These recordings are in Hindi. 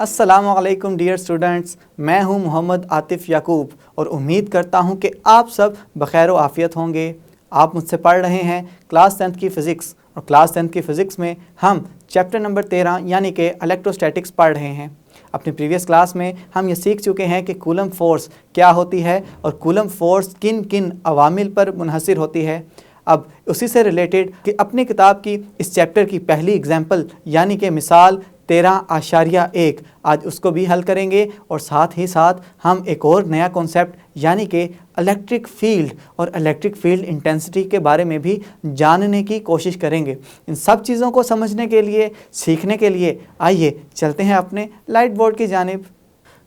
अस्सलामुअलैकुम डियर स्टूडेंट्स, मैं हूं मोहम्मद आतिफ़ याकूब और उम्मीद करता हूं कि आप सब बखैर व आफ़ियत होंगे। आप मुझसे पढ़ रहे हैं क्लास 10th की फ़िज़िक्स और क्लास 10th की फ़िज़िक्स में हम चैप्टर नंबर 13 यानी कि इलेक्ट्रोस्टैटिक्स पढ़ रहे हैं। अपनी प्रीवियस क्लास में हम ये सीख चुके हैं कि कूलम फ़ोर्स क्या होती है और कूलम फ़ोर्स किन किन अवामिल पर मुनहसर होती है। अब उसी से रिलेटेड कि अपनी किताब की इस चैप्टर की पहली एग्जाम्पल यानी कि मिसाल 13.1 आज उसको भी हल करेंगे और साथ ही साथ हम एक और नया कॉन्सेप्ट यानी कि इलेक्ट्रिक फील्ड और इलेक्ट्रिक फील्ड इंटेंसिटी के बारे में भी जानने की कोशिश करेंगे। इन सब चीज़ों को समझने के लिए, सीखने के लिए आइए चलते हैं अपने लाइट बोर्ड की जानिब।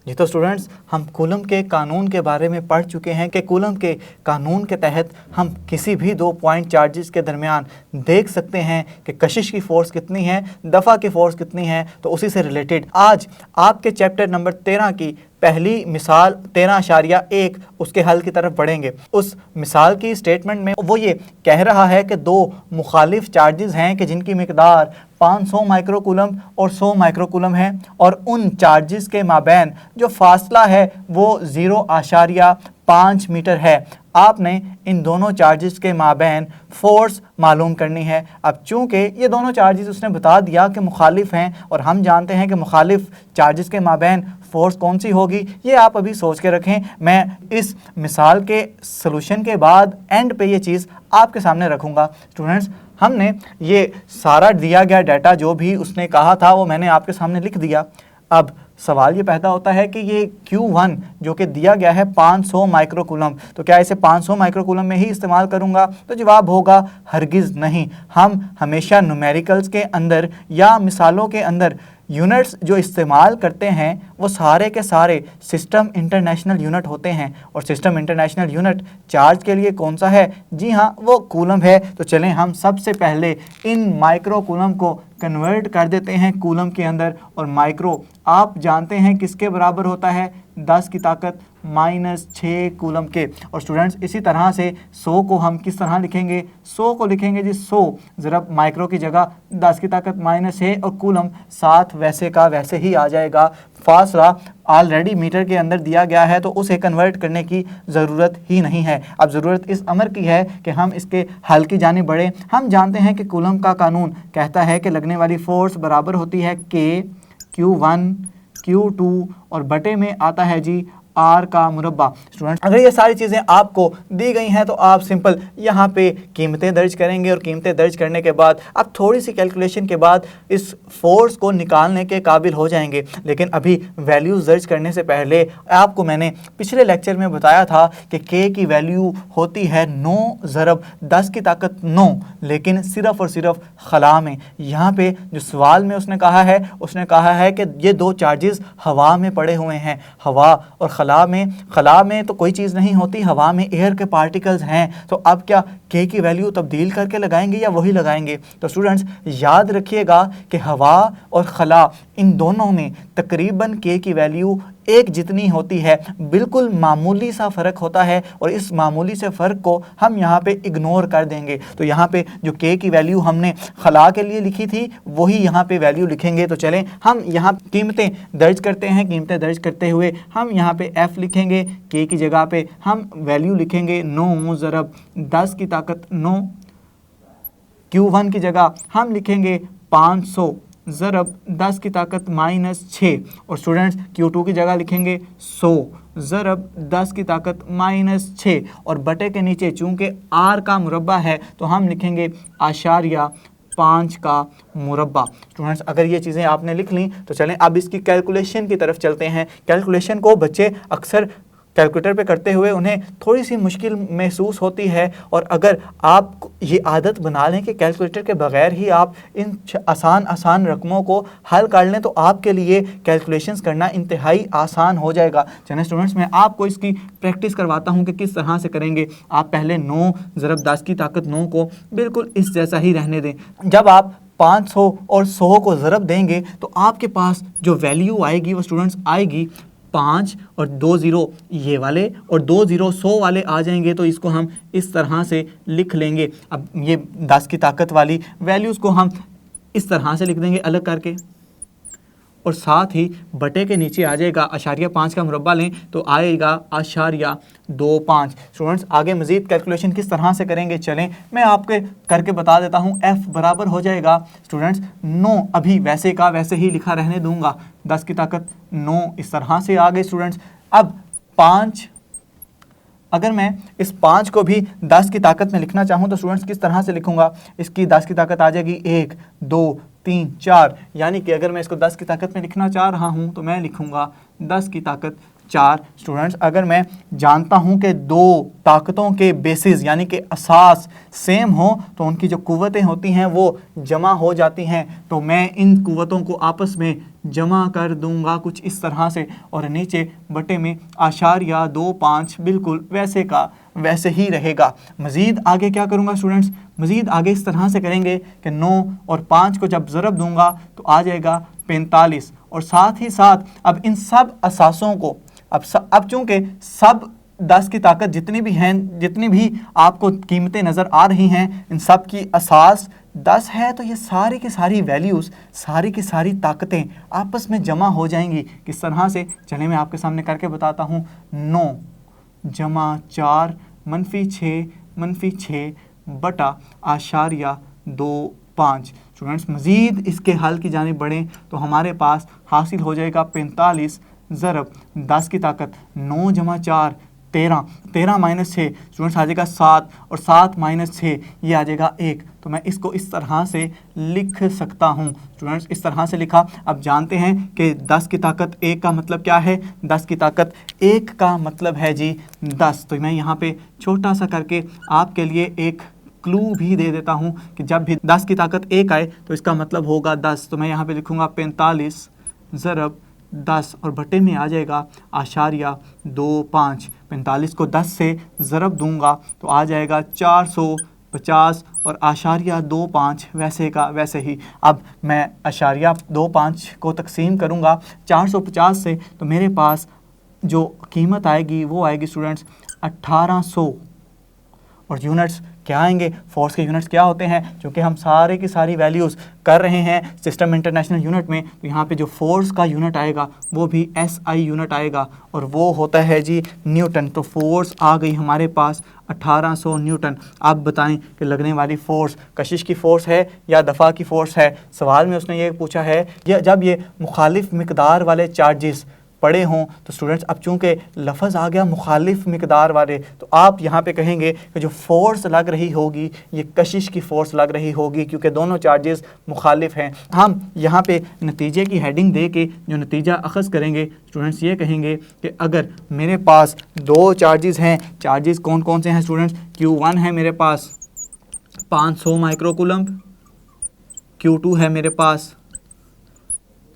जी तो स्टूडेंट्स, हम कूलम के कानून के बारे में पढ़ चुके हैं कि कूलम के कानून के तहत हम किसी भी दो पॉइंट चार्जेस के दरमियान देख सकते हैं कि कशिश की फ़ोर्स कितनी है, दफ़ा की फ़ोर्स कितनी है। तो उसी से रिलेटेड आज आपके चैप्टर नंबर 13 की पहली मिसाल 13.1 उसके हल की तरफ बढ़ेंगे। उस मिसाल की स्टेटमेंट में वो ये कह रहा है कि दो मुखालिफ चार्जेस हैं कि जिनकी मिकदार 500 माइक्रोकूलम और 100 माइक्रोकूलम है और उन चार्जेस के माबैन जो फासला है वो 0.5 मीटर है। आपने इन दोनों चार्जेस के माबैन फ़ोर्स मालूम करनी है। अब चूँकि ये दोनों चार्जेस उसने बता दिया कि मुखालिफ हैं और हम जानते हैं कि मुखालिफ चार्जेस के माबैन फ़ोर्स कौन सी होगी, ये आप अभी सोच के रखें। मैं इस मिसाल के सलूशन के बाद एंड पे ये चीज़ आपके सामने रखूँगा। स्टूडेंट्स, हमने ये सारा दिया गया डाटा जो भी उसने कहा था वो मैंने आपके सामने लिख दिया। अब सवाल ये पैदा होता है कि ये Q1 जो कि दिया गया है 500 माइक्रोकूलम, तो क्या इसे 500 माइक्रोकूलम में ही इस्तेमाल करूंगा? तो जवाब होगा हरगिज़ नहीं। हम हमेशा न्यूमेरिकल्स के अंदर या मिसालों के अंदर यूनिट्स जो इस्तेमाल करते हैं वो सारे के सारे सिस्टम इंटरनेशनल यूनिट होते हैं और सिस्टम इंटरनेशनल यूनिट चार्ज के लिए कौन सा है? जी हाँ, वो कूलम है। तो चलें हम सबसे पहले इन माइक्रोकूलम को कन्वर्ट कर देते हैं कूलम के अंदर। और माइक्रो आप जानते हैं किसके बराबर होता है? 10 की ताकत -6 कूलम के। और स्टूडेंट्स, इसी तरह से 100 को हम किस तरह लिखेंगे? 100 को लिखेंगे जी 100 ज़रब माइक्रो की जगह 10 की ताकत -6 और कूलम साथ वैसे का वैसे ही आ जाएगा। फासला ऑलरेडी मीटर के अंदर दिया गया है तो उसे कन्वर्ट करने की ज़रूरत ही नहीं है। अब ज़रूरत इस अमर की है कि हम इसके हल की जानिब बढ़ें। हम जानते हैं कि कूलम का कानून कहता है कि लगने वाली फ़ोर्स बराबर होती है K Q1 Q2 और बटे में आता है जी R का मुरब्बा। स्टूडेंट्स, अगर ये सारी चीज़ें आपको दी गई हैं तो आप सिंपल यहाँ पे कीमतें दर्ज करेंगे और कीमतें दर्ज करने के बाद आप थोड़ी सी कैलकुलेशन के बाद इस फोर्स को निकालने के काबिल हो जाएंगे। लेकिन अभी वैल्यूज़ दर्ज करने से पहले आपको मैंने पिछले लेक्चर में बताया था कि K की वैल्यू होती है 9 ज़रब 10 की ताकत 9, लेकिन सिर्फ़ और सिर्फ खला में। यहाँ पे जो सवाल में उसने कहा है कि ये दो चार्जेस हवा में पड़े हुए हैं। हवा और खला में तो कोई चीज़ नहीं होती, हवा में एयर के पार्टिकल्स हैं। तो अब क्या K की वैल्यू तब्दील करके लगाएंगे या वही लगाएंगे? तो स्टूडेंट्स, याद रखिएगा कि हवा और खला इन दोनों में तकरीबन K की वैल्यू एक जितनी होती है। बिल्कुल मामूली सा फ़र्क होता है और इस मामूली से फ़र्क को हम यहाँ पे इग्नोर कर देंगे। तो यहाँ पे जो K की वैल्यू हमने खला के लिए लिखी थी वही यहाँ पे वैल्यू लिखेंगे। तो चलें हम यहाँ कीमतें दर्ज करते हैं। कीमतें दर्ज करते हुए हम यहाँ पे F लिखेंगे, K की जगह पे हम वैल्यू लिखेंगे 9 ज़रब 10 की ताकत 9। Q1 की जगह हम लिखेंगे 500 ज़रब 10 की ताकत -6 और स्टूडेंट्स Q2 की जगह लिखेंगे 100 ज़रब 10 की ताकत -6 और बटे के नीचे चूँकि R का मुरब्बा है तो हम लिखेंगे 0.5 का मुरब्बा। स्टूडेंट्स, अगर ये चीज़ें आपने लिख ली तो चलें अब इसकी कैलकुलेशन की तरफ चलते हैं। कैलकुलेशन को बच्चे अक्सर कैलकुलेटर पे करते हुए उन्हें थोड़ी सी मुश्किल महसूस होती है और अगर आप ये आदत बना लें कि कैलकुलेटर के बगैर ही आप इन आसान रकमों को हल कर लें तो आपके लिए कैलकुलेशंस करना इंतहाई आसान हो जाएगा। चलिए स्टूडेंट्स, मैं आपको इसकी प्रैक्टिस करवाता हूँ कि किस तरह से करेंगे। आप पहले 9 ज़रब 10 की ताकत 9 को बिल्कुल इस जैसा ही रहने दें। जब आप 500 और 100 को ज़रब देंगे तो आपके पास जो वैल्यू आएगी वो स्टूडेंट्स आएगी 5 और 2 ज़ीरो ये वाले और 2 ज़ीरो 100 वाले आ जाएंगे। तो इसको हम इस तरह से लिख लेंगे। अब ये 10 की ताकत वाली वैल्यूज़ को हम इस तरह से लिख देंगे अलग करके और साथ ही बटे के नीचे आ जाएगा आशारिया 5 का मुरब्बा लें तो आएगा आशारिया 25। स्टूडेंट्स आगे मजीद कैलकुलेशन किस तरह से करेंगे, चलें मैं आपके करके बता देता हूँ। f बराबर हो जाएगा स्टूडेंट्स 9, अभी वैसे का वैसे ही लिखा रहने दूंगा, 10 की ताकत 9 इस तरह से आ गए स्टूडेंट्स। अब 5, अगर मैं इस 5 को भी 10 की ताकत में लिखना चाहूँ तो स्टूडेंट्स किस तरह से लिखूंगा, इसकी 10 की ताकत आ जाएगी 1 2 3 4, यानी कि अगर मैं इसको 10 की ताकत में लिखना चाह रहा हूँ तो मैं लिखूंगा 10 की ताकत 4। स्टूडेंट्स अगर मैं जानता हूँ कि दो ताकतों के बेसिस यानी कि असास सेम हो तो उनकी जो कुव्वतें होती हैं वो जमा हो जाती हैं, तो मैं इन कुव्वतों को आपस में जमा कर दूंगा कुछ इस तरह से, और नीचे बटे में आशारिया 25 बिल्कुल वैसे का वैसे ही रहेगा। मज़ीद आगे क्या करूँगा स्टूडेंट्स, मज़ीद आगे इस तरह से करेंगे कि 9 और 5 को जब ज़रब दूंगा तो आ जाएगा 45, और साथ ही साथ अब इन सब असासों को अब चूंकि सब 10 की ताकत जितनी भी हैं, जितनी भी आपको कीमतें नज़र आ रही हैं, इन सब की असास 10 है, तो ये सारी की सारी वैल्यूज़, सारी की सारी ताकतें आपस में जमा हो जाएंगी। किस तरह से, चलिए मैं आपके सामने करके बताता हूँ। 9 जमा 4 -6 -6 बटा आशारिया 25। स्टूडेंट्स मज़ीद इसके हल की जानिब बढ़ें तो हमारे पास हासिल हो जाएगा 45 ज़रब 10 की ताकत 9 जमा 4 13, 13 माइनस 6 स्टूडेंट्स आ जाएगा 7, और 7 माइनस 6 ये आ जाएगा 1। तो मैं इसको इस तरह से लिख सकता हूँ स्टूडेंट्स, इस तरह से लिखा। अब जानते हैं कि 10 की ताकत 1 का मतलब क्या है, 10 की ताकत 1 का मतलब है जी 10। तो मैं यहाँ पे छोटा सा करके आपके लिए एक क्लू भी दे देता हूँ कि जब भी 10 की ताकत 1 आए तो इसका मतलब होगा 10। तो मैं यहाँ पे लिखूँगा 45 ज़रब 10 और बटे में आ जाएगा आशारिया 25। 45 को 10 से ज़रब दूंगा तो आ जाएगा 450, और आशारिया 25 वैसे का वैसे ही। अब मैं आशारिया 25 को तकसीम करूंगा 450 से, तो मेरे पास जो कीमत आएगी वो आएगी स्टूडेंट्स 1800, और यूनिट्स क्या आएंगे, फोर्स के यूनिट्स क्या होते हैं, क्योंकि हम सारे की सारी वैल्यूज़ कर रहे हैं सिस्टम इंटरनेशनल यूनिट में, तो यहाँ पे जो फोर्स का यूनिट आएगा वो भी SI यूनिट आएगा, और वो होता है जी न्यूटन। तो फोर्स आ गई हमारे पास 1800 न्यूटन। आप बताएं कि लगने वाली फ़ोर्स कशिश की फ़ोर्स है या दफ़ा की फ़ोर्स है। सवाल में उसने ये पूछा है कि जब ये मुखालिफ मिकदार वाले चार्जेस पड़े हों, तो स्टूडेंट्स अब चूँकि लफ्ज़ आ गया मुखालिफ मिकदार वाले, तो आप यहाँ पे कहेंगे कि जो फ़ोर्स लग रही होगी ये कशिश की फ़ोर्स लग रही होगी, क्योंकि दोनों चार्जेस मुखालिफ हैं। हम यहाँ पे नतीजे की हेडिंग दे के जो नतीजा अखज़ करेंगे स्टूडेंट्स, ये कहेंगे कि अगर मेरे पास दो चार्जेस हैं, चार्जेस कौन कौन से हैं स्टूडेंट्स, Q1 है मेरे पास 500 माइक्रोकूलम्ब, Q2 है मेरे पास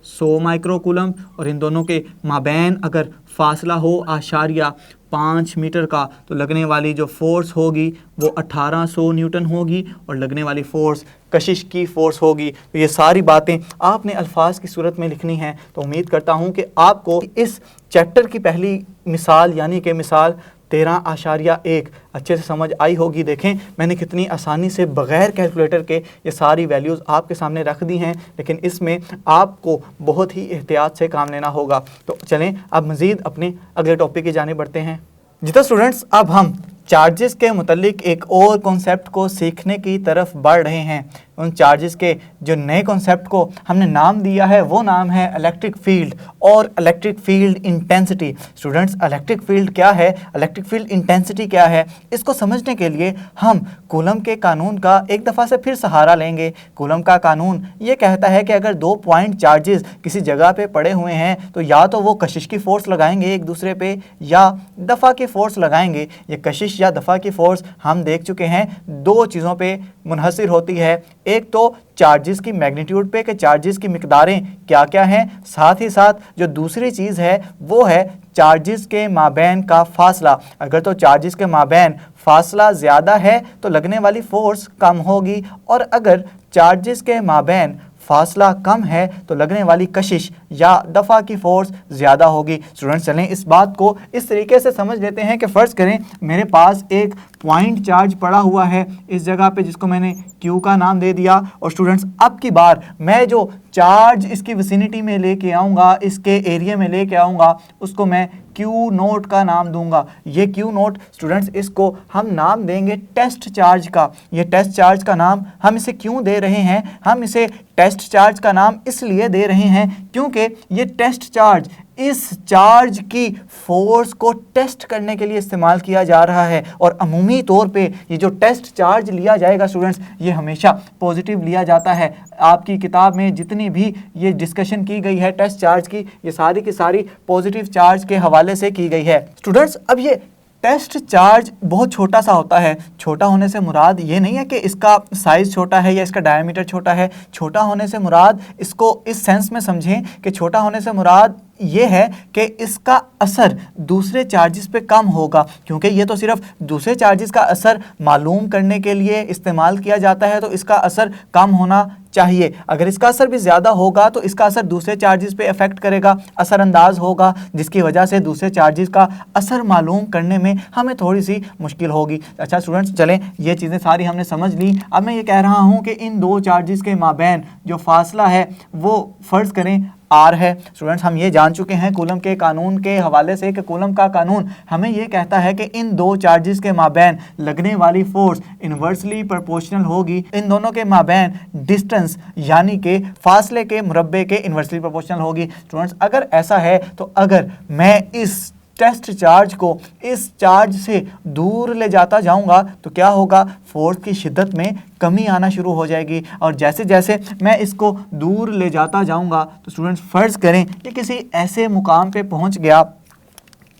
100 माइक्रोकूलम, और इन दोनों के माबैन अगर फासला हो आशारिया 5 मीटर का, तो लगने वाली जो फ़ोर्स होगी वो 1800 न्यूटन होगी, और लगने वाली फ़ोर्स कशिश की फ़ोर्स होगी। तो ये सारी बातें आपने अल्फाज की सूरत में लिखनी है। तो उम्मीद करता हूँ कि आपको इस चैप्टर की पहली मिसाल यानी कि मिसाल 13.1 अच्छे से समझ आई होगी। देखें मैंने कितनी आसानी से बग़ैर कैलकुलेटर के ये सारी वैल्यूज़ आपके सामने रख दी हैं, लेकिन इसमें आपको बहुत ही एहतियात से काम लेना होगा। तो चलें अब मज़ीद अपने अगले टॉपिक की जाने बढ़ते हैं। जी तो स्टूडेंट्स अब हम चार्जेस के मुतल्लिक एक और कॉन्सेप्ट को सीखने की तरफ बढ़ रहे हैं। उन चार्जेस के जो नए कॉन्सेप्ट को हमने नाम दिया है वो नाम है इलेक्ट्रिक फील्ड और electric field intensity. Students electric field क्या है, इलेक्ट्रिक फील्ड इंटेंसिटी क्या है, इसको समझने के लिए हम कूलम के कानून का एक दफ़ा से फिर सहारा लेंगे। कूलम का कानून ये कहता है कि अगर 2 पॉइंट चार्जेस किसी जगह पे पड़े हुए हैं तो या तो वो कशिश की फ़ोर्स लगाएंगे एक दूसरे पे या दफ़ा की फ़ोर्स लगाएंगे। ये कशिश या दफ़ा की फ़ोर्स हम देख चुके हैं दो चीज़ों पे मुनहसर होती है, एक तो चार्जेस की मैग्नीट्यूड पे कि चार्जेस की मिकदारें क्या क्या हैं, साथ ही साथ जो दूसरी चीज़ है वो है चार्जेस के माबैन का फासला। अगर तो चार्जेस के माबैन फासला ज़्यादा है तो लगने वाली फ़ोर्स कम होगी, और अगर चार्जेस के माबैन फासला कम है तो लगने वाली कशिश या दफ़ा की फोर्स ज़्यादा होगी। स्टूडेंट्स चलें इस बात को इस तरीके से समझ लेते हैं कि फ़र्ज़ करें मेरे पास एक पॉइंट चार्ज पड़ा हुआ है इस जगह पे, जिसको मैंने Q का नाम दे दिया। और स्टूडेंट्स अब की बार मैं जो चार्ज इसकी विसिनिटी में लेके आऊँगा, इसके एरिया में लेके आऊँगा, उसको मैं Q नोट का नाम दूंगा। ये Q नोट स्टूडेंट्स, इसको हम नाम देंगे टेस्ट चार्ज का। ये टेस्ट चार्ज का नाम हम इसे क्यों दे रहे हैं? हम इसे टेस्ट चार्ज का नाम इसलिए दे रहे हैं क्योंकि ये टेस्ट चार्ज इस चार्ज की फोर्स को टेस्ट करने के लिए इस्तेमाल किया जा रहा है। और अमूमी तौर पे ये जो टेस्ट चार्ज लिया जाएगा स्टूडेंट्स, ये हमेशा पॉजिटिव लिया जाता है। आपकी किताब में जितनी भी ये डिस्कशन की गई है टेस्ट चार्ज की, ये सारी की सारी पॉजिटिव चार्ज के हवाले से की गई है। स्टूडेंट्स अब ये टेस्ट चार्ज बहुत छोटा सा होता है। छोटा होने से मुराद ये नहीं है कि इसका साइज़ छोटा है या इसका डायमीटर छोटा है। छोटा होने से मुराद, इसको इस सेंस में समझें कि छोटा होने से मुराद ये है कि इसका असर दूसरे चार्जेस पे कम होगा, क्योंकि ये तो सिर्फ दूसरे चार्जेस का असर मालूम करने के लिए इस्तेमाल किया जाता है, तो इसका असर कम होना चाहिए। अगर इसका असर भी ज़्यादा होगा तो इसका असर दूसरे चार्जेस पे इफ़ेक्ट करेगा, असरअंदाज होगा, जिसकी वजह से दूसरे चार्जेस का असर मालूम करने में हमें थोड़ी सी मुश्किल होगी। अच्छा स्टूडेंट्स चलें, ये चीज़ें सारी हमने समझ ली। अब मैं ये कह रहा हूँ कि इन दो चार्जेस के माबैन जो फासला है वो फ़र्ज़ करें R है। स्टूडेंट्स हम ये जान चुके हैं कूलम के कानून के हवाले से कि कूलम का कानून हमें ये कहता है कि इन दो चार्जेस के माबैन लगने वाली फोर्स इन्वर्सली प्रोपोर्शनल होगी इन दोनों के माबैन डिस्टेंस यानी कि फासले के मुरब्बे के इन्वर्सली प्रोपोर्शनल होगी। स्टूडेंट्स अगर ऐसा है तो अगर मैं इस टेस्ट चार्ज को इस चार्ज से दूर ले जाता जाऊंगा तो क्या होगा? फोर्स की शिद्दत में कमी आना शुरू हो जाएगी। और जैसे जैसे मैं इसको दूर ले जाता जाऊंगा तो स्टूडेंट्स फ़र्ज़ करें ये किसी ऐसे मुकाम पे पहुंच गया,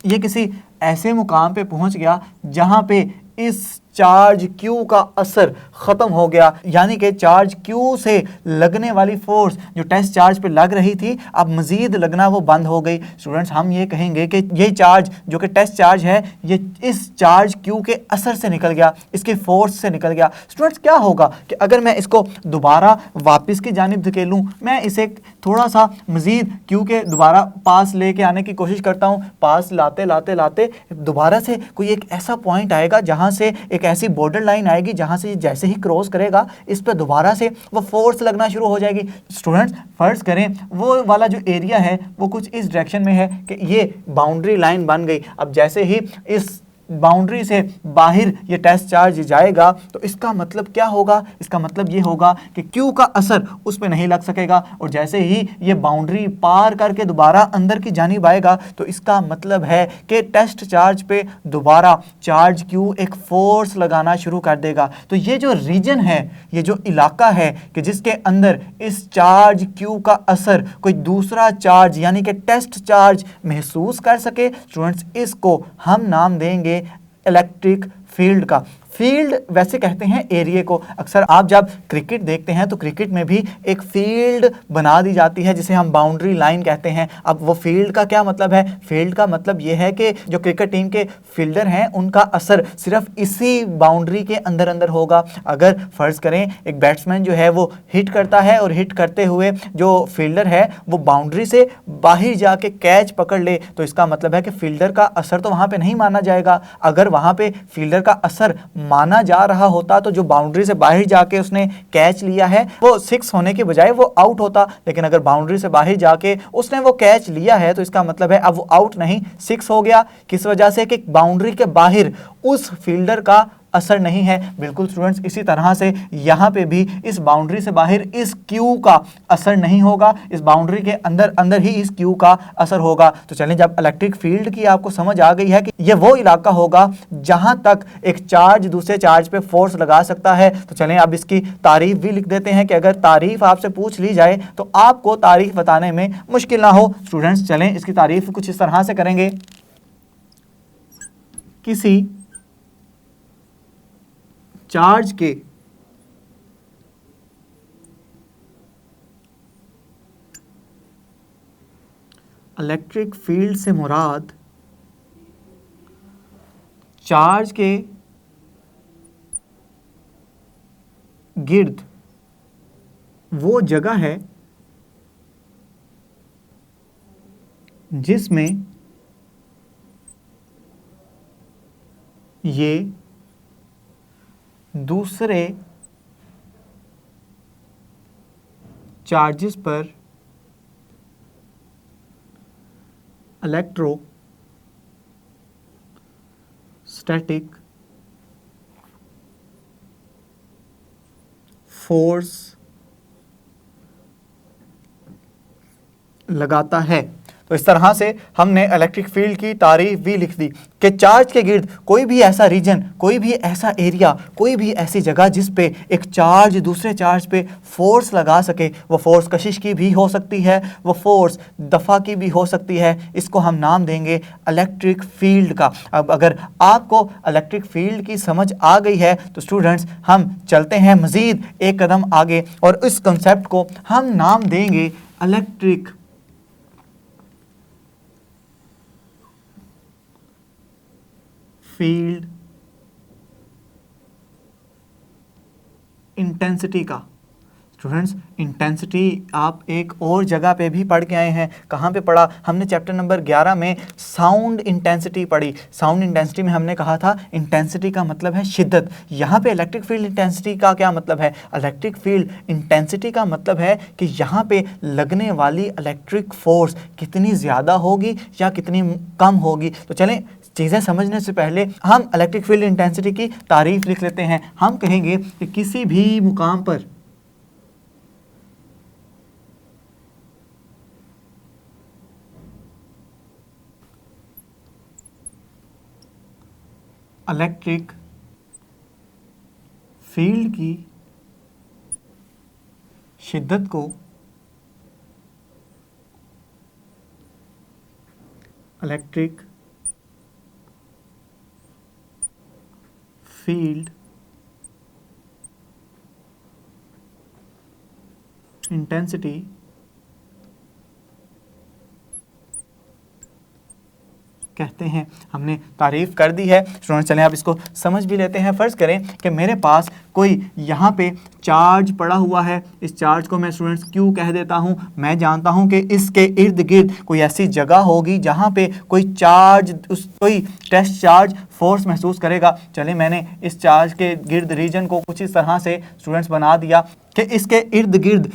ये किसी ऐसे मुकाम पे पहुंच गया जहां पे इस चार्ज Q का असर ख़त्म हो गया, यानी कि चार्ज Q से लगने वाली फोर्स जो टेस्ट चार्ज पे लग रही थी अब मज़ीद लगना वो बंद हो गई। स्टूडेंट्स हम ये कहेंगे कि ये चार्ज जो कि टेस्ट चार्ज है ये इस चार्ज Q के असर से निकल गया, इसके फोर्स से निकल गया। स्टूडेंट्स क्या होगा कि अगर मैं इसको दोबारा वापस की जानिब धकेलूँ, मैं इसे थोड़ा सा मज़ीद Q के दोबारा पास लेके आने की कोशिश करता हूँ, पास लाते लाते लाते दोबारा से कोई एक ऐसा पॉइंट आएगा जहाँ से एक ऐसी बॉर्डर लाइन आएगी जहां से जैसे ही क्रॉस करेगा इस पर दोबारा से वो फोर्स लगना शुरू हो जाएगी। स्टूडेंट्स फर्ज करें वो वाला जो एरिया है वो कुछ इस डायरेक्शन में है कि ये बाउंड्री लाइन बन गई। अब जैसे ही इस बाउंड्री से बाहर ये टेस्ट चार्ज जाएगा तो इसका मतलब क्या होगा? इसका मतलब ये होगा कि Q का असर उस पर नहीं लग सकेगा। और जैसे ही ये बाउंड्री पार करके दोबारा अंदर की जानिब आएगा तो इसका मतलब है कि टेस्ट चार्ज पे दोबारा चार्ज Q एक फोर्स लगाना शुरू कर देगा। तो ये जो रीजन है, ये जो इलाका है कि जिसके अंदर इस चार्ज Q का असर कोई दूसरा चार्ज यानी कि टेस्ट चार्ज महसूस कर सके, स्टूडेंट्स इसको हम नाम देंगे इलेक्ट्रिक फील्ड का। फील्ड वैसे कहते हैं एरिया को। अक्सर आप जब क्रिकेट देखते हैं तो क्रिकेट में भी एक फील्ड बना दी जाती है जिसे हम बाउंड्री लाइन कहते हैं। अब वो फील्ड का क्या मतलब है? फील्ड का मतलब ये है कि जो क्रिकेट टीम के फील्डर हैं उनका असर सिर्फ इसी बाउंड्री के अंदर अंदर होगा। अगर फ़र्ज़ करें एक बैट्समैन जो है वो हिट करता है और हिट करते हुए जो फील्डर है वो बाउंड्री से बाहर जाके कैच पकड़ ले तो इसका मतलब है कि फील्डर का असर तो वहाँ पर नहीं माना जाएगा। अगर वहाँ पर फील्डर का असर माना जा रहा होता तो जो बाउंड्री से बाहर जाके उसने कैच लिया है वो 6 होने के बजाय वो आउट होता। लेकिन अगर बाउंड्री से बाहर जाके उसने वो कैच लिया है तो इसका मतलब है अब वो आउट नहीं 6 हो गया। किस वजह से? कि बाउंड्री के बाहर उस फील्डर का असर नहीं है। बिल्कुल स्टूडेंट्स इसी तरह से यहाँ पे भी इस बाउंड्री से बाहर इस Q का असर नहीं होगा, इस बाउंड्री के अंदर अंदर ही इस Q का असर होगा। तो चलें, जब इलेक्ट्रिक फील्ड की आपको समझ आ गई है कि ये वो इलाका होगा जहाँ तक एक चार्ज दूसरे चार्ज पे फोर्स लगा सकता है, तो चलें अब इसकी तारीफ भी लिख देते हैं कि अगर तारीफ आपसे पूछ ली जाए तो आपको तारीफ बताने में मुश्किल ना हो। स्टूडेंट्स चलें इसकी तारीफ कुछ इस तरह से करेंगे। किसी चार्ज के इलेक्ट्रिक फील्ड से मुराद चार्ज के गिर्द वो जगह है जिसमें ये दूसरे चार्जेस पर इलेक्ट्रोस्टैटिक फोर्स लगाता है। तो इस तरह से हमने इलेक्ट्रिक फील्ड की तारीफ भी लिख दी कि चार्ज के गिर्द कोई भी ऐसा रीजन, कोई भी ऐसा एरिया, कोई भी ऐसी जगह जिस पे एक चार्ज दूसरे चार्ज पे फोर्स लगा सके, वो फोर्स कशिश की भी हो सकती है, वो फोर्स दफ़ा की भी हो सकती है, इसको हम नाम देंगे इलेक्ट्रिक फील्ड का। अब अगर आपको इलेक्ट्रिक फील्ड की समझ आ गई है तो स्टूडेंट्स हम चलते हैं मज़ीद एक कदम आगे और इस कंसेप्ट को हम नाम देंगे इलेक्ट्रिक फील्ड इंटेंसिटी का। स्टूडेंट्स इंटेंसिटी आप एक और जगह पे भी पढ़ के आए हैं। कहाँ पे पढ़ा? हमने चैप्टर नंबर 11 में साउंड इंटेंसिटी पढ़ी। साउंड इंटेंसिटी में हमने कहा था इंटेंसिटी का मतलब है शिद्दत। यहाँ पे इलेक्ट्रिक फील्ड इंटेंसिटी का क्या मतलब है? इलेक्ट्रिक फील्ड इंटेंसिटी का मतलब है कि यहाँ पे लगने वाली इलेक्ट्रिक फोर्स कितनी ज़्यादा होगी या कितनी कम होगी। तो चलें चीज़ें समझने से पहले हम इलेक्ट्रिक फील्ड इंटेंसिटी की तारीफ लिख लेते हैं। हम कहेंगे कि किसी भी मुकाम पर इलेक्ट्रिक फील्ड की शिद्दत को इलेक्ट्रिक फील्ड इंटेंसिटी कहते हैं। हमने तारीफ कर दी है स्टूडेंट, चलें आप इसको समझ भी लेते हैं। फ़र्ज़ करें कि मेरे पास कोई यहाँ पे चार्ज पड़ा हुआ है, इस चार्ज को मैं स्टूडेंट्स क्यू कह देता हूँ। मैं जानता हूँ कि इसके इर्द गिर्द कोई ऐसी जगह होगी जहाँ पे कोई चार्ज कोई टेस्ट चार्ज फोर्स महसूस करेगा। चलिए मैंने इस चार्ज के गिर्द रीजन को कुछ इस तरह से स्टूडेंट्स बना दिया कि इसके इर्द गिर्द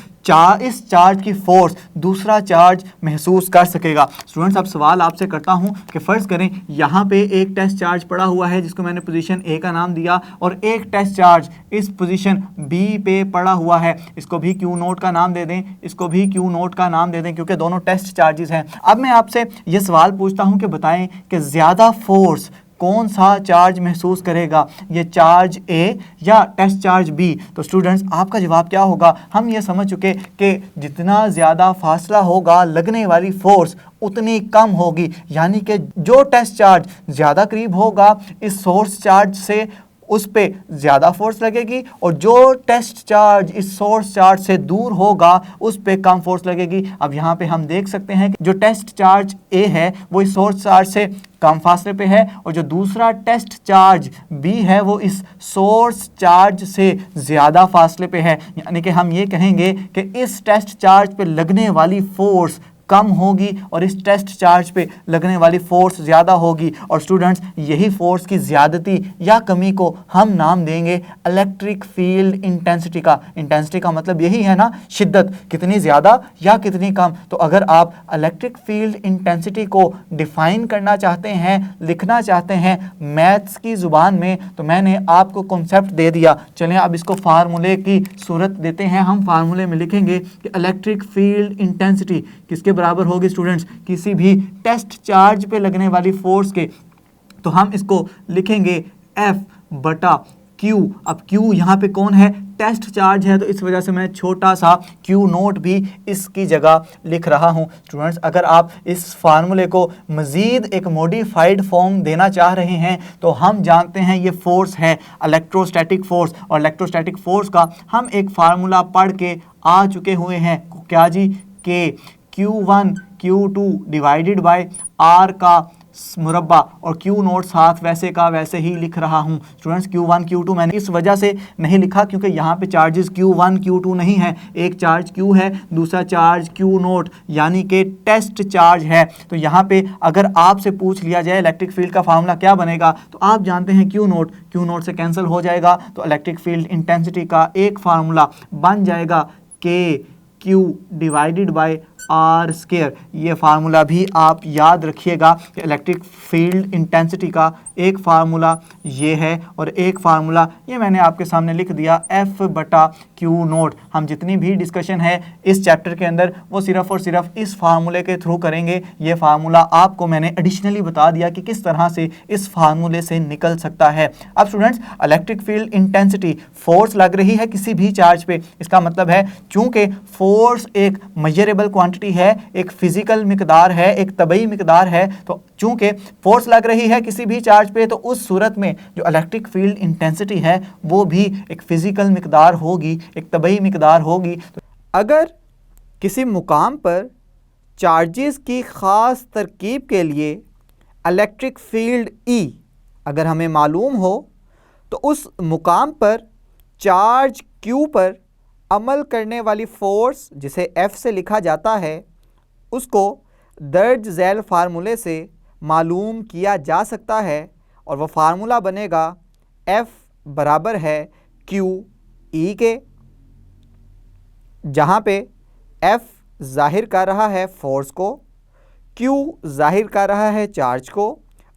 इस चार्ज की फोर्स दूसरा चार्ज महसूस कर सकेगा। स्टूडेंट्स अब सवाल आपसे करता हूं कि फ़र्ज़ करें यहाँ पे एक टेस्ट चार्ज पड़ा हुआ है जिसको मैंने पोजीशन ए का नाम दिया और एक टेस्ट चार्ज इस पोजीशन बी पे पड़ा हुआ है। इसको भी क्यू नोट का नाम दे दें, इसको भी क्यू नोट का नाम दे दें क्योंकि दोनों टेस्ट चार्जेस हैं। अब मैं आपसे ये सवाल पूछता हूँ कि बताएं कि ज़्यादा फोर्स कौन सा चार्ज महसूस करेगा, ये चार्ज ए या टेस्ट चार्ज बी? तो स्टूडेंट्स आपका जवाब क्या होगा? हम ये समझ चुके कि जितना ज़्यादा फासला होगा लगने वाली फोर्स उतनी कम होगी, यानी कि जो टेस्ट चार्ज ज़्यादा करीब होगा इस सोर्स चार्ज से उस पे ज़्यादा फोर्स लगेगी और जो टेस्ट चार्ज इस सोर्स चार्ज से दूर होगा उस पे कम फोर्स लगेगी। अब यहाँ पे हम देख सकते हैं कि जो टेस्ट चार्ज ए है वो इस सोर्स चार्ज से कम फासले पे है और जो दूसरा टेस्ट चार्ज बी है वो इस सोर्स चार्ज से ज़्यादा फासले पे है। यानी कि हम ये कहेंगे कि इस टेस्ट चार्ज पे लगने वाली फोर्स कम होगी और इस टेस्ट चार्ज पे लगने वाली फोर्स ज़्यादा होगी। और स्टूडेंट्स यही फोर्स की ज़्यादती या कमी को हम नाम देंगे इलेक्ट्रिक फील्ड इंटेंसिटी का। इंटेंसिटी का मतलब यही है ना, शिद्दत, कितनी ज़्यादा या कितनी कम। तो अगर आप इलेक्ट्रिक फील्ड इंटेंसिटी को डिफ़ाइन करना चाहते हैं, लिखना चाहते हैं मैथ्स की ज़ुबान में, तो मैंने आपको कॉन्सेप्ट दे दिया। चलें अब इसको फार्मूले की सूरत देते हैं। हम फार्मूले में लिखेंगे कि इलेक्ट्रिक फील्ड इंटेंसिटी किसके बराबर होगी स्टूडेंट्स? किसी भी टेस्ट चार्ज पे लगने वाली फोर्स के। तो हम इसको लिखेंगे F बटा Q। अब Q यहाँ पे कौन है? टेस्ट चार्ज है, तो इस वजह से मैं छोटा सा Q नोट भी इसकी जगह लिख रहा हूँ। स्टूडेंट्स अगर आप इस फार्मूले को मज़ीद एक मॉडिफाइड फॉर्म देना चाह रहे हैं तो हम जानते हैं ये फोर्स है इलेक्ट्रोस्टैटिक फोर्स, और इलेक्ट्रोस्टैटिक फोर्स का हम एक फार्मूला पढ़ के आ चुके हुए हैं। क्या जी? के Q1 Q2 divided by R का मुरब्बा और Q नोट साथ वैसे का वैसे ही लिख रहा हूँ। स्टूडेंट्स Q1 Q2 मैंने इस वजह से नहीं लिखा क्योंकि यहाँ पे चार्जेस Q1 Q2 नहीं है, एक चार्ज Q है, दूसरा चार्ज Q नोट यानी कि टेस्ट चार्ज है। तो यहाँ पे अगर आपसे पूछ लिया जाए इलेक्ट्रिक फील्ड का फार्मूला क्या बनेगा, तो आप जानते हैं Q नोट से कैंसिल हो जाएगा, तो इलेक्ट्रिक फील्ड इंटेंसिटी का एक फार्मूला बन जाएगा KQ divided by R square. ये फार्मूला भी आप याद रखिएगा कि इलेक्ट्रिक फील्ड इंटेंसिटी का एक फार्मूला ये है और एक फार्मूला ये मैंने आपके सामने लिख दिया F/Q नोट। हम जितनी भी डिस्कशन है इस चैप्टर के अंदर वो सिर्फ और सिर्फ इस फार्मूले के थ्रू करेंगे। ये फार्मूला आपको मैंने एडिशनली बता दिया कि किस तरह से इस फार्मूले से निकल सकता है। अब students electric field intensity, force लग रही है किसी भी चार्ज पे, इसका मतलब है चूंकि फोर्स एक मेजरेबल क्वांटिटी है, एक फिजिकल मिकदार है, एक तबई मिकदार है, तो चूंकि फोर्स लग रही है किसी भी चार्ज पे तो उस सूरत में जो इलेक्ट्रिक फील्ड इंटेंसिटी है वो भी एक फिजिकल मिकदार होगी, एक तबई मिकदार होगी। तो अगर किसी मुकाम पर चार्जेस की ख़ास तरकीब के लिए इलेक्ट्रिक फील्ड E अगर हमें मालूम हो तो उस मुकाम पर चार्ज Q पर अमल करने वाली फोर्स जिसे F से लिखा जाता है उसको दर्ज झैल फार्मूले से मालूम किया जा सकता है और वह फार्मूला बनेगा F बराबर है QE के, जहाँ पे F जाहिर कर रहा है फोर्स को, Q जाहिर कर रहा है चार्ज को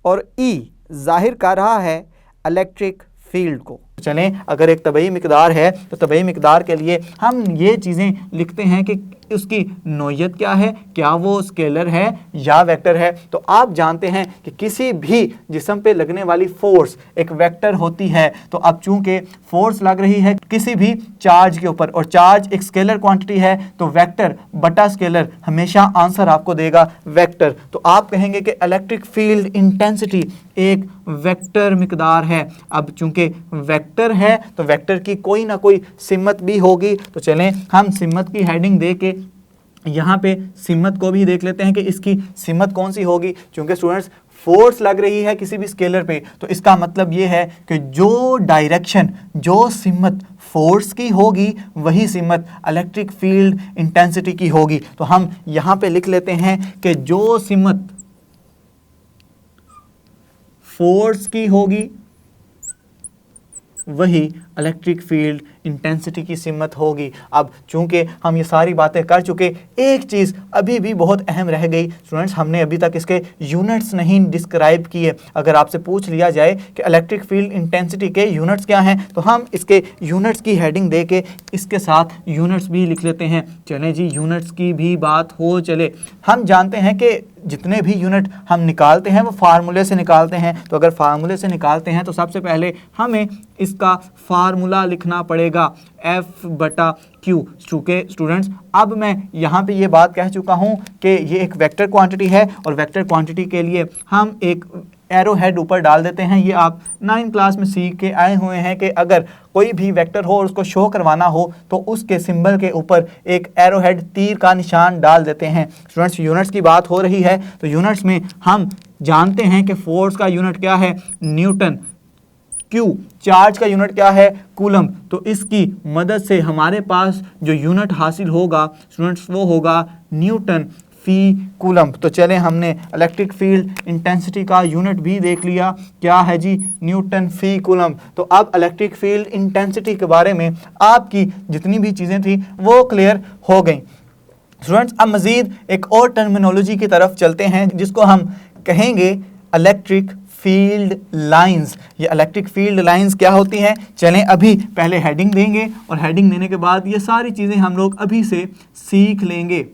और E जाहिर कर रहा है इलेक्ट्रिक फील्ड को। चलें, अगर एक तबई मिकदार है तो तबई मिकदार के लिए हम ये चीज़ें लिखते हैं कि उसकी नोयत क्या है, क्या वो स्केलर है या वेक्टर है। तो आप जानते हैं कि किसी भी जिस्म पे लगने वाली फोर्स एक वेक्टर होती है। तो अब चूंकि फोर्स लग रही है किसी भी चार्ज के ऊपर और चार्ज एक स्केलर क्वांटिटी है तो वेक्टर बटा स्केलर हमेशा आंसर आपको देगा वेक्टर। तो आप कहेंगे कि इलेक्ट्रिक फील्ड इंटेंसिटी एक वेक्टर मिकदार है। अब चूंकि वेक्टर है तो वेक्टर की कोई ना कोई सिमत भी होगी। तो चलें हम सिमत की हेडिंग दे के यहाँ पे सिमत को भी देख लेते हैं कि इसकी सिमत कौन सी होगी। क्योंकि स्टूडेंट्स फोर्स लग रही है किसी भी स्केलर पे तो इसका मतलब ये है कि जो डायरेक्शन, जो सिमत फोर्स की होगी वही सिमत इलेक्ट्रिक फील्ड इंटेंसिटी की होगी। तो हम यहाँ पे लिख लेते हैं कि जो सिमत फोर्स की होगी वही इलेक्ट्रिक फील्ड इंटेंसिटी की सिमत होगी। अब चूंकि हम ये सारी बातें कर चुके, एक चीज़ अभी भी बहुत अहम रह गई स्टूडेंट्स, हमने अभी तक इसके यूनिट्स नहीं डिस्क्राइब किए। अगर आपसे पूछ लिया जाए कि इलेक्ट्रिक फील्ड इंटेंसिटी के यूनिट्स क्या हैं तो हम इसके यूनिट्स की हेडिंग दे के इसके साथ यूनिट्स भी लिख लेते हैं। चलें जी, यूनिट्स की भी बात हो चले। हम जानते हैं कि जितने भी यूनिट हम निकालते हैं वो फार्मूले से निकालते हैं। तो अगर फार्मूले से निकालते हैं तो सबसे पहले हमें इसका फार्मूला लिखना पड़ेगा F/Q। चूँकि स्टूडेंट्स अब मैं यहाँ पे ये बात कह चुका हूँ कि ये एक वेक्टर क्वांटिटी है और वेक्टर क्वांटिटी के लिए हम एक एरो हेड ऊपर डाल देते हैं। ये आप 9th क्लास में सीख के आए हुए हैं कि अगर कोई भी वेक्टर हो और उसको शो करवाना हो तो उसके सिंबल के ऊपर एक एरो हेड तीर का निशान डाल देते हैं। स्टूडेंट्स यूनिट्स की बात हो रही है तो यूनिट्स में हम जानते हैं कि फोर्स का यूनिट क्या है, न्यूटन। Q चार्ज का यूनिट क्या है, कूलम। तो इसकी मदद से हमारे पास जो यूनिट हासिल होगा स्टूडेंट्स वो होगा न्यूटन फी कूलम। तो चलें हमने इलेक्ट्रिक फील्ड इंटेंसिटी का यूनिट भी देख लिया, क्या है जी, न्यूटन फी कूलम। तो अब इलेक्ट्रिक फील्ड इंटेंसिटी के बारे में आपकी जितनी भी चीज़ें थी वो क्लियर हो गई। स्टूडेंट्स अब मज़ीद एक और टर्मिनोलॉजी की तरफ चलते हैं जिसको हम कहेंगे इलेक्ट्रिक फील्ड लाइंस। ये इलेक्ट्रिक फील्ड लाइंस क्या होती हैं, चलें अभी पहले हेडिंग देंगे और हेडिंग देने के बाद ये सारी चीज़ें हम लोग अभी से सीख लेंगे।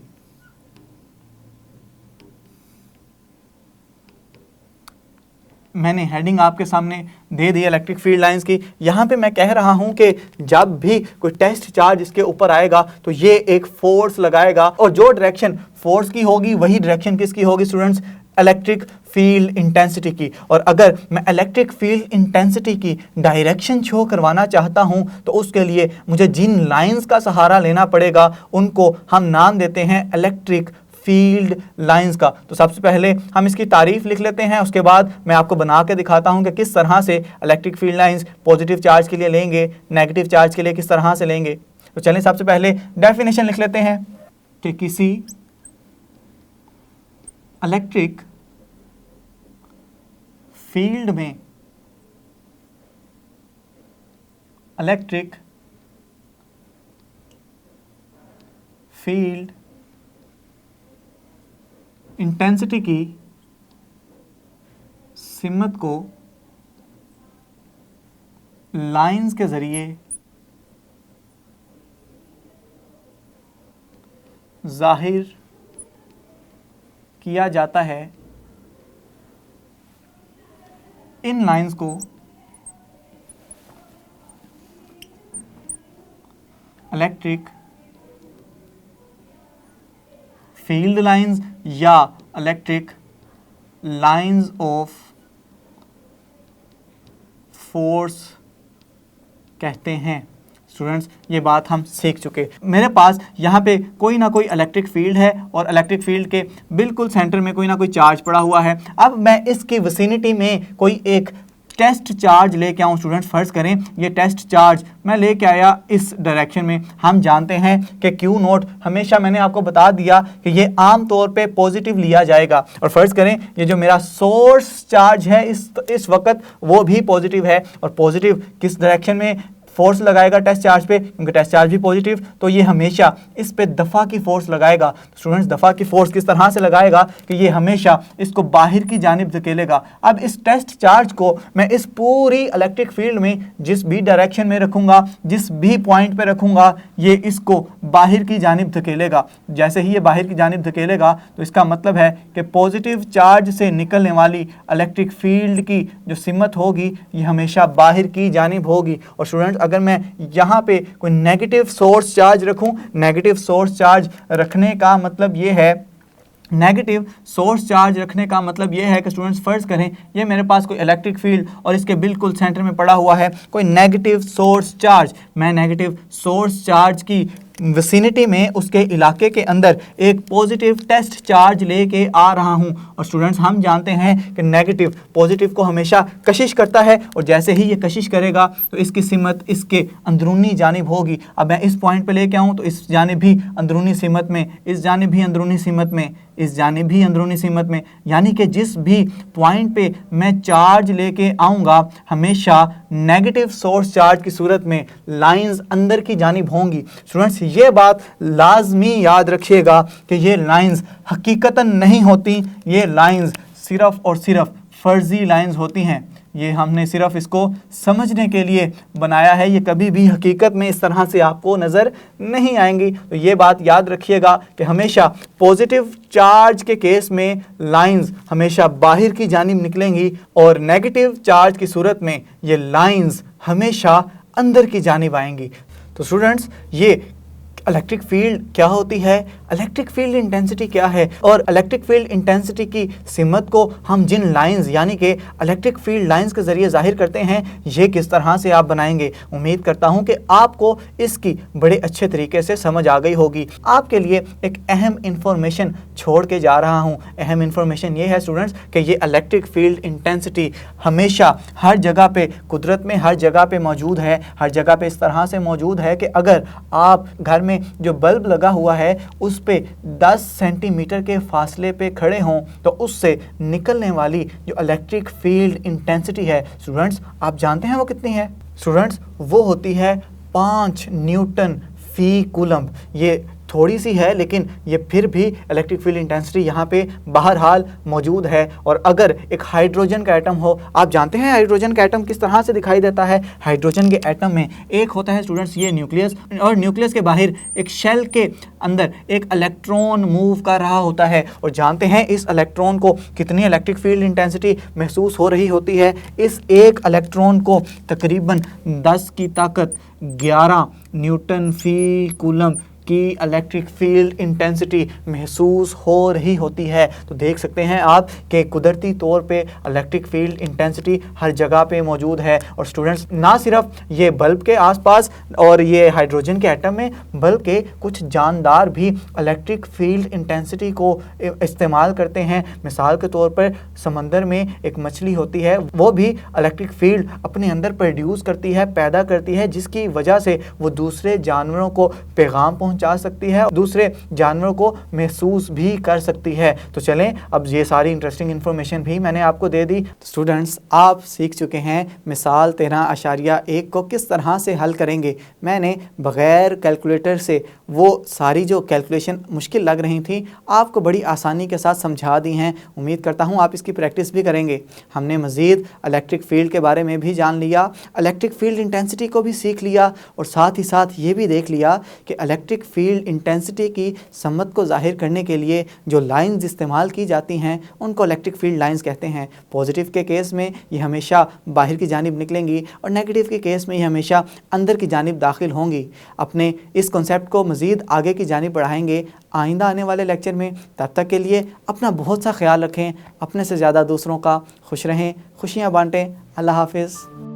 मैंने हेडिंग आपके सामने दे दी इलेक्ट्रिक फील्ड लाइंस की। यहाँ पे मैं कह रहा हूँ कि जब भी कोई टेस्ट चार्ज इसके ऊपर आएगा तो ये एक फोर्स लगाएगा और जो डायरेक्शन फोर्स की होगी वही डायरेक्शन किसकी होगी स्टूडेंट्स, इलेक्ट्रिक फील्ड इंटेंसिटी की। और अगर मैं इलेक्ट्रिक फील्ड इंटेंसिटी की डायरेक्शन शो करवाना चाहता हूं तो उसके लिए मुझे जिन लाइंस का सहारा लेना पड़ेगा उनको हम नाम देते हैं इलेक्ट्रिक फील्ड लाइंस का। तो सबसे पहले हम इसकी तारीफ लिख लेते हैं, उसके बाद मैं आपको बना के दिखाता हूं कि किस तरह से electric field lines positive charge के लिए लेंगे, नेगेटिव चार्ज के लिए किस तरह से लेंगे। तो चलिए सबसे पहले डेफिनेशन लिख लेते हैं कि किसी इलेक्ट्रिक फील्ड में इलेक्ट्रिक फील्ड इंटेंसिटी की सिमत को लाइंस के जरिए जाहिर किया जाता है। इन लाइंस को इलेक्ट्रिक फील्ड लाइंस या इलेक्ट्रिक लाइंस ऑफ फोर्स कहते हैं। स्टूडेंट्स, ये बात हम सीख चुके। मेरे पास यहाँ पे कोई ना कोई इलेक्ट्रिक फील्ड है और इलेक्ट्रिक फील्ड के बिल्कुल सेंटर में कोई ना कोई चार्ज पड़ा हुआ है। अब मैं इसकी विसिनिटी में कोई एक टेस्ट चार्ज लेके आऊँ। स्टूडेंट्स, फर्ज करें ये टेस्ट चार्ज मैं लेके आया इस डायरेक्शन में। हम जानते हैं कि क्यू नोट हमेशा, मैंने आपको बता दिया कि ये आम तौर पे पॉजिटिव लिया जाएगा। और फर्ज करें ये जो मेरा सोर्स चार्ज है इस वक्त वो भी पॉजिटिव है। और पॉजिटिव किस डायरेक्शन में फोर्स लगाएगा टेस्ट चार्ज पे, क्योंकि टेस्ट चार्ज भी पॉजिटिव, तो ये हमेशा इस पे दफ़ा की फोर्स लगाएगा। स्टूडेंट्स, दफ़ा की फोर्स किस तरह से लगाएगा कि ये हमेशा इसको बाहर की जानिब धकेलेगा। अब इस टेस्ट चार्ज को मैं इस पूरी इलेक्ट्रिक फील्ड में जिस भी डायरेक्शन में रखूँगा, जिस भी पॉइंट पे रखूँगा, ये इसको बाहर की जानिब धकेलेगा। जैसे ही ये बाहर की जानिब धकेलेगा तो इसका मतलब है कि पॉजिटिव चार्ज से निकलने वाली इलेक्ट्रिक फील्ड की जो सिमत होगी ये हमेशा बाहर की जानिब होगी। और स्टूडेंट्स, अगर मैं यहाँ पे कोई नेगेटिव सोर्स चार्ज रखूं, नेगेटिव सोर्स चार्ज रखने का मतलब ये है, नेगेटिव सोर्स चार्ज रखने का मतलब ये है कि स्टूडेंट्स फर्ज करें ये मेरे पास कोई इलेक्ट्रिक फील्ड और इसके बिल्कुल सेंटर में पड़ा हुआ है कोई नेगेटिव सोर्स चार्ज। मैं नेगेटिव सोर्स चार्ज की विसिनिटी में, उसके इलाके के अंदर एक पॉजिटिव टेस्ट चार्ज लेके आ रहा हूं। और स्टूडेंट्स, हम जानते हैं कि नेगेटिव पॉजिटिव को हमेशा कशिश करता है और जैसे ही ये कशिश करेगा तो इसकी सिमत इसके अंदरूनी जानिब होगी। अब मैं इस पॉइंट पे लेके आऊँ तो इस जानिब भी अंदरूनी सिमत में, इस जानिब भी अंदरूनी सिमत में, इस जानिब भी अंदरूनी सिमत में, यानी कि जिस भी पॉइंट पे मैं चार्ज लेके आऊँगा हमेशा नेगेटिव सोर्स चार्ज की सूरत में लाइंस अंदर की जानिब होंगी। स्टूडेंट्स, ये बात लाजमी याद रखिएगा कि ये लाइंस हकीकतन नहीं होती, ये लाइंस सिर्फ और सिर्फ फर्जी लाइंस होती हैं। ये हमने सिर्फ इसको समझने के लिए बनाया है, ये कभी भी हकीकत में इस तरह से आपको नज़र नहीं आएंगी। तो ये बात याद रखिएगा कि हमेशा पॉजिटिव चार्ज के केस में लाइंस हमेशा बाहर की जानिब निकलेंगी और नेगेटिव चार्ज की सूरत में ये लाइंस हमेशा अंदर की जानिब आएंगी। तो स्टूडेंट्स, ये इलेक्ट्रिक फील्ड क्या होती है, इलेक्ट्रिक फील्ड इंटेंसिटी क्या है और इलेक्ट्रिक फील्ड इंटेंसिटी की सिमत को हम जिन लाइंस यानी कि इलेक्ट्रिक फील्ड लाइंस के ज़रिए जाहिर करते हैं ये किस तरह से आप बनाएंगे। उम्मीद करता हूं कि आपको इसकी बड़े अच्छे तरीके से समझ आ गई होगी। आपके लिए एक अहम इंफॉर्मेशन छोड़ के जा रहा हूं। अहम इंफॉर्मेशन ये है स्टूडेंट्स कि ये इलेक्ट्रिक फील्ड इंटेंसिटी हमेशा हर जगह पे, कुदरत में हर जगह पे मौजूद है। हर जगह पे इस तरह से मौजूद है कि अगर आप घर में जो बल्ब लगा हुआ है उस पे 10 सेंटीमीटर के फासले पे खड़े हों तो उससे निकलने वाली जो इलेक्ट्रिक फील्ड इंटेंसिटी है स्टूडेंट्स, आप जानते हैं वो कितनी है? स्टूडेंट्स, वो होती है 5 न्यूटन फी कूलम्ब। ये थोड़ी सी है लेकिन ये फिर भी इलेक्ट्रिक फील्ड इंटेंसिटी यहाँ पे बहरहाल मौजूद है। और अगर एक हाइड्रोजन का एटम हो, आप जानते हैं हाइड्रोजन का एटम किस तरह से दिखाई देता है। हाइड्रोजन के एटम में एक होता है स्टूडेंट्स ये न्यूक्लियस, और न्यूक्लियस के बाहर एक शेल के अंदर एक इलेक्ट्रॉन मूव कर रहा होता है। और जानते हैं इस इलेक्ट्रॉन को कितनी इलेक्ट्रिक फील्ड इंटेंसिटी महसूस हो रही होती है। इस एक इलेक्ट्रॉन को तकरीबन 10 की ताकत 11 न्यूटन फी कूलम की इलेक्ट्रिक फील्ड इंटेंसिटी महसूस हो रही होती है। तो देख सकते हैं आप कि कुदरती तौर पे इलेक्ट्रिक फील्ड इंटेंसिटी हर जगह पे मौजूद है। और स्टूडेंट्स, ना सिर्फ ये बल्ब के आसपास और ये हाइड्रोजन के एटम में, बल्कि कुछ जानदार भी इलेक्ट्रिक फील्ड इंटेंसिटी को इस्तेमाल करते हैं। मिसाल के तौर पर समंदर में एक मछली होती है, वो भी इलेक्ट्रिक फील्ड अपने अंदर प्रोड्यूस करती है, पैदा करती है, जिसकी वजह से वो दूसरे जानवरों को पैगाम पहुंचा सकती है, दूसरे जानवरों को महसूस भी कर सकती है। तो चलें, अब ये सारी इंटरेस्टिंग इन्फॉर्मेशन भी मैंने आपको दे दी। स्टूडेंट्स, आप सीख चुके हैं मिसाल 13.1 को किस तरह से हल करेंगे। मैंने बग़ैर कैलकुलेटर से वो सारी जो कैलकुलेशन मुश्किल लग रही थी आपको बड़ी आसानी के साथ समझा दी हैं। उम्मीद करता हूँ आप इसकी प्रैक्टिस भी करेंगे। हमने मज़ीद इलेक्ट्रिक फील्ड के बारे में भी जान लिया, इलेक्ट्रिक फील्ड इंटेंसिटी को भी सीख लिया, और साथ ही साथ ये भी देख लिया कि इलेक्ट्रिक फील्ड इंटेंसिटी की समत को ज़ाहिर करने के लिए जो लाइंस इस्तेमाल की जाती हैं उनको इलेक्ट्रिक फील्ड लाइंस कहते हैं। पॉजिटिव के केस में ये हमेशा बाहर की जानिब निकलेंगी और नेगेटिव के केस में ये हमेशा अंदर की जानिब दाखिल होंगी। अपने इस कॉन्सेप्ट को मज़ीद आगे की जानिब बढ़ाएंगे आइंदा आने वाले लेक्चर में। तब तक के लिए अपना बहुत सा ख्याल रखें, अपने से ज़्यादा दूसरों का। खुश रहें, खुशियाँ बांटें। अल्लाह हाफिज़।